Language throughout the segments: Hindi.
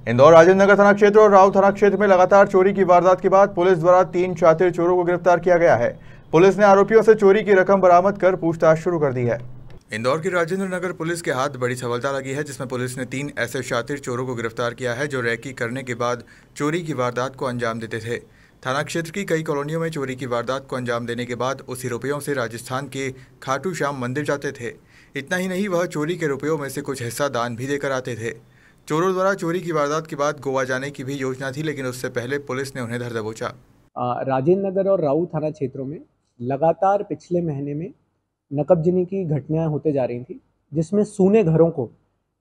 इंदौर राजेंद्र नगर थाना क्षेत्र और राव थाना क्षेत्र में लगातार चोरी की वारदात के बाद पुलिस द्वारा 3 शातिर चोरों को गिरफ्तार किया गया है। पुलिस ने आरोपियों से चोरी की रकम बरामद कर पूछताछ शुरू कर दी है। इंदौर की राजेंद्र नगर पुलिस के हाथ बड़ी सफलता लगी है, जिसमें पुलिस ने 3 ऐसे शातिर चोरों को गिरफ्तार किया है जो रैकी करने के बाद चोरी की वारदात को अंजाम देते थे। थाना क्षेत्र की कई कॉलोनियों में चोरी की वारदात को अंजाम देने के बाद उसी रुपयों से राजस्थान के खाटू श्याम मंदिर जाते थे। इतना ही नहीं, वह चोरी के रुपयों में से कुछ हिस्सा दान भी देकर आते थे। चोरों द्वारा चोरी की वारदात के बाद गोवा जाने की भी योजना थी, लेकिन उससे पहले पुलिस ने उन्हें धर दबोचा। राजेंद्र नगर और राऊ थाना क्षेत्रों में लगातार पिछले महीने में नकबजनी की घटनाएं होते जा रही थी, जिसमें सूने घरों को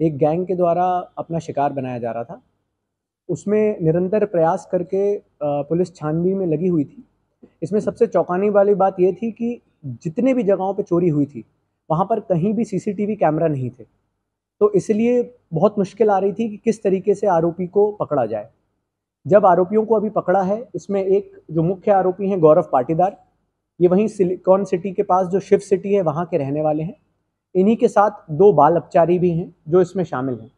एक गैंग के द्वारा अपना शिकार बनाया जा रहा था। उसमें निरंतर प्रयास करके पुलिस छानबीन में लगी हुई थी। इसमें सबसे चौंकाने वाली बात यह थी कि जितने भी जगहों पे चोरी हुई थी वहाँ पर कहीं भी सीसीटीवी कैमरा नहीं थे, तो इसलिए बहुत मुश्किल आ रही थी कि किस तरीके से आरोपी को पकड़ा जाए। जब आरोपियों को अभी पकड़ा है, इसमें एक जो मुख्य आरोपी हैं गौरव पाटीदार, ये वहीं सिलिकॉन सिटी के पास जो शिव सिटी है वहाँ के रहने वाले हैं। इन्हीं के साथ 2 बाल अपचारी भी हैं जो इसमें शामिल हैं।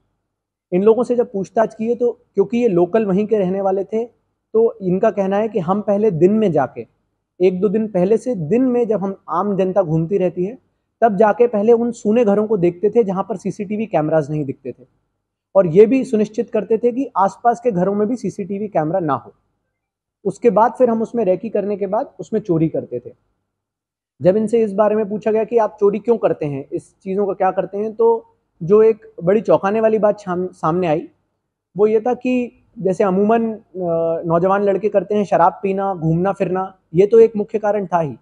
इन लोगों से जब पूछताछ की है तो क्योंकि ये लोकल वहीं के रहने वाले थे, तो इनका कहना है कि हम पहले दिन में जाके 1-2 दिन पहले से दिन में जब हम आम जनता घूमती रहती है तब जाके पहले उन सूने घरों को देखते थे जहाँ पर सीसीटीवी कैमराज नहीं दिखते थे, और ये भी सुनिश्चित करते थे कि आसपास के घरों में भी सीसीटीवी कैमरा ना हो। उसके बाद फिर हम उसमें रेकी करने के बाद उसमें चोरी करते थे। जब इनसे इस बारे में पूछा गया कि आप चोरी क्यों करते हैं, इस चीज़ों का क्या करते हैं, तो जो एक बड़ी चौंकाने वाली बात सामने आई वो ये था कि जैसे अमूमन नौजवान लड़के करते हैं शराब पीना, घूमना फिरना, ये तो एक मुख्य कारण था ही,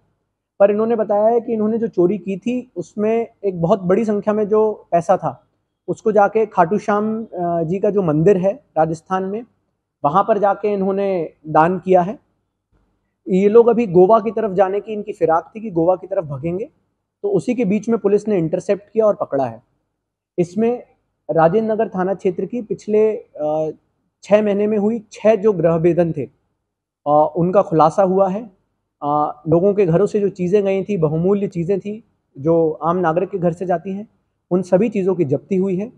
पर इन्होंने बताया है कि इन्होंने जो चोरी की थी उसमें एक बहुत बड़ी संख्या में जो पैसा था उसको जाके खाटू श्याम जी का जो मंदिर है राजस्थान में, वहाँ पर जाके इन्होंने दान किया है। ये लोग अभी गोवा की तरफ जाने की इनकी फिराक थी कि गोवा की तरफ भगेंगे, तो उसी के बीच में पुलिस ने इंटरसेप्ट किया और पकड़ा है। इसमें राजेंद्र नगर थाना क्षेत्र की पिछले 6 महीने में हुई 6 जो गृह भेदन थे उनका खुलासा हुआ है। लोगों के घरों से जो चीज़ें गई थी, बहुमूल्य चीज़ें थी जो आम नागरिक के घर से जाती हैं, उन सभी चीज़ों की जब्ती हुई है।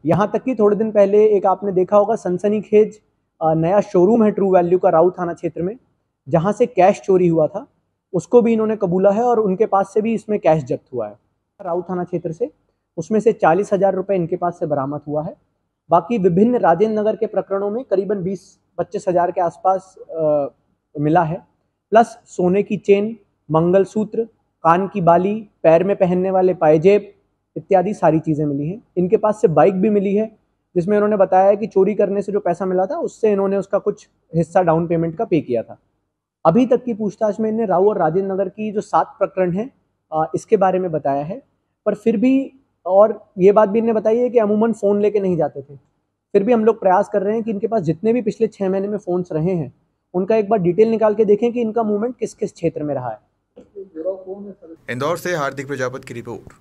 यहाँ तक कि थोड़े दिन पहले एक आपने देखा होगा सनसनीखेज नया शोरूम है ट्रू वैल्यू का राऊ थाना क्षेत्र में, जहाँ से कैश चोरी हुआ था, उसको भी इन्होंने कबूला है और उनके पास से भी इसमें कैश जब्त हुआ है राऊ थाना क्षेत्र से। उसमें से 40,000 रुपये इनके पास से बरामद हुआ है। बाकी विभिन्न राजेंद्र नगर के प्रकरणों में करीबन 20-25 हज़ार के आसपास मिला है, प्लस सोने की चेन, मंगलसूत्र, कान की बाली, पैर में पहनने वाले पायजेब इत्यादि सारी चीज़ें मिली हैं। इनके पास से बाइक भी मिली है, जिसमें इन्होंने बताया है कि चोरी करने से जो पैसा मिला था उससे इन्होंने उसका कुछ हिस्सा डाउन पेमेंट का पे किया था। अभी तक की पूछताछ में इन्हें राऊ और राजेंद्र नगर की जो 7 प्रकरण हैं इसके बारे में बताया है, पर फिर भी, और ये बात भी इन्हें बताई है कि अमूमन फ़ोन लेके नहीं जाते थे। फिर भी हम लोग प्रयास कर रहे हैं कि इनके पास जितने भी पिछले 6 महीने में फ़ोन्स रहे हैं उनका एक बार डिटेल निकाल के देखें कि इनका मूवमेंट किस किस क्षेत्र में रहा है। इंदौर से हार्दिक प्रजापति की रिपोर्ट।